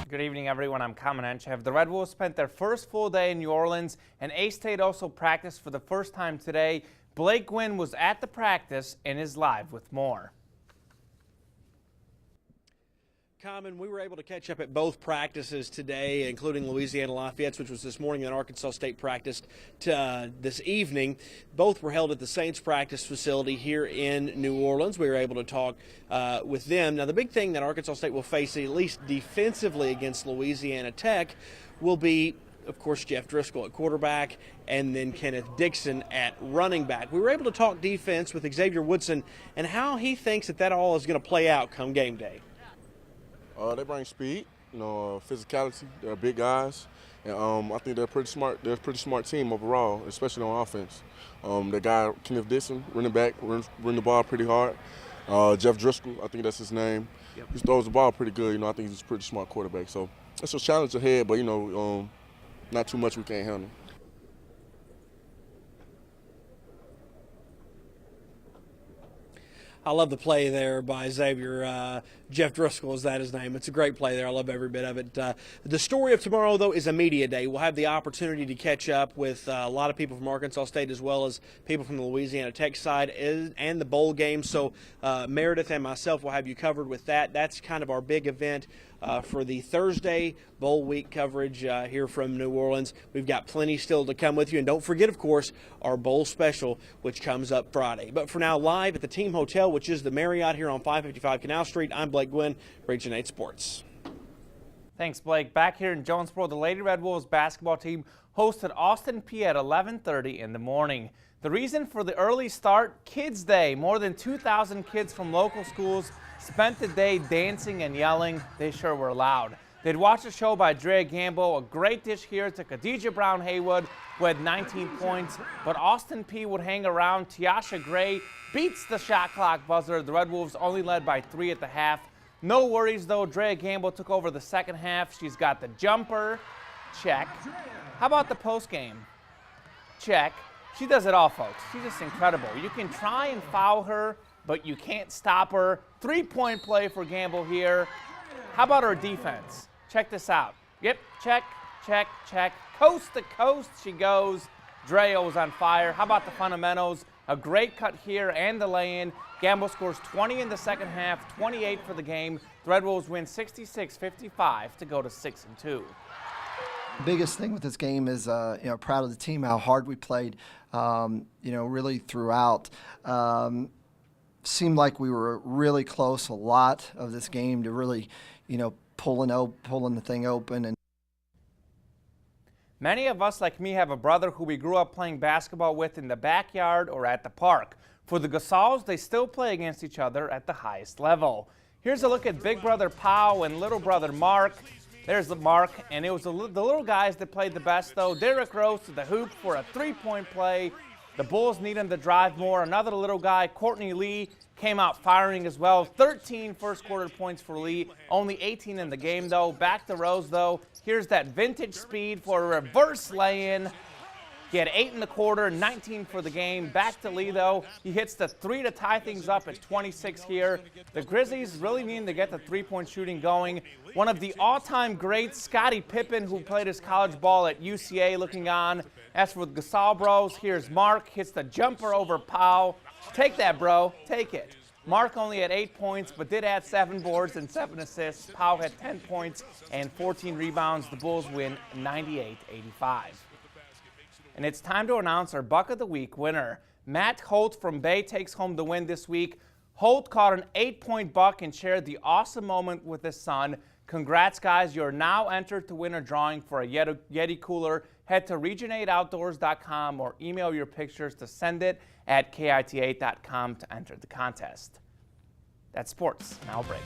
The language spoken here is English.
Good evening, everyone. I'm Kamenenchev. The Red Wolves spent their first full day in New Orleans, and A-State also practiced for the first time today. Blake Gwyn was at the practice and is live with more. Common, we were able to catch up at both practices today, including Louisiana Lafayette's, which was this morning, and Arkansas State practiced this evening. Both were held at the Saints practice facility here in New Orleans. We were able to talk with them. Now, the big thing that Arkansas State will face, at least defensively against Louisiana Tech, will be, of course, Jeff Driscoll at quarterback and then Kenneth Dixon at running back. We were able to talk defense with Xavier Woodson and how he thinks that all is going to play out come game day. They bring speed, physicality. They're big guys, and I think they're pretty smart. They're a pretty smart team overall, especially on offense. The guy Kenneth Dixon, running back, run the ball pretty hard. Jeff Driscoll, I think that's his name. Yep. He throws the ball pretty good. I think he's a pretty smart quarterback. So it's a challenge ahead, but not too much we can't handle. I love the play there by Xavier. Jeff Driscoll, is that his name? It's a great play there. I love every bit of it. The story of tomorrow, though, is a media day. We'll have the opportunity to catch up with a lot of people from Arkansas State as well as people from the Louisiana Tech side and the bowl game. So Meredith and myself will have you covered with that. That's kind of our big event for the Thursday bowl week coverage here from New Orleans. We've got plenty still to come with you. And don't forget, of course, our bowl special, which comes up Friday. But for now, live at the Team Hotel, which is the Marriott here on 555 Canal Street, I'm Blake Gwyn, Region 8 Sports. Thanks, Blake. Back here in Jonesboro, the Lady Red Wolves basketball team hosted Austin Peay at 11:30 in the morning. The reason for the early start, Kids Day. More than 2,000 kids from local schools spent the day dancing and yelling. They sure were loud. They'd watch a show by Drea Gamble, a great dish here to Khadijah Brown Haywood, who had 19 points. But Austin Peay would hang around. Tiasha Gray beats the shot clock buzzer. The Red Wolves only led by 3 at the half. No worries, though. Drea Gamble took over the second half. She's got the jumper. Check. How about the postgame? Check. She does it all, folks. She's just incredible. You can try and foul her, but you can't stop her. 3-point play for Gamble here. How about her defense? Check this out. Yep, check, check, check. Coast to coast she goes. Drea was on fire. How about the fundamentals? A great cut here and the lay-in. Gamble scores 20 in the second half, 28 for the game. The Red Wolves win 66-55 to go to 6-2. Biggest thing with this game is, proud of the team, how hard we played, really throughout. Seemed like we were really close a lot of this game to really, pulling the thing open. And many of us, like me, have a brother who we grew up playing basketball with in the backyard or at the park. For the Gasals, they still play against each other at the highest level. Here's a look at big brother Pau and little brother Mark. There's the Mark, and it was the little guys that played the best, though. Derek rose to the hoop for a 3-point play. The Bulls need him to drive more. Another little guy, Courtney Lee, came out firing as well. 13 first-quarter points for Lee. Only 18 in the game, though. Back to Rose, though. Here's that vintage speed for a reverse lay-in. He had 8 in the quarter, 19 for the game. Back to Lee, though. He hits the 3 to tie things up at 26 here. The Grizzlies really need to get the 3-point shooting going. One of the all-time greats, Scottie Pippen, who played his college ball at UCA, looking on. As for the Gasol bros, here's Mark. Hits the jumper over Pau. Take that, bro. Take it. Mark only had 8 points, but did add 7 boards and 7 assists. Pau had 10 points and 14 rebounds. The Bulls win 98-85. And it's time to announce our Buck of the Week winner. Matt Holt from Bay takes home the win this week. Holt caught an 8-point buck and shared the awesome moment with his son. Congrats, guys. You're now entered to win a drawing for a Yeti cooler. Head to region8outdoors.com or email your pictures to send it at kit8.com to enter the contest. That's sports. Now break.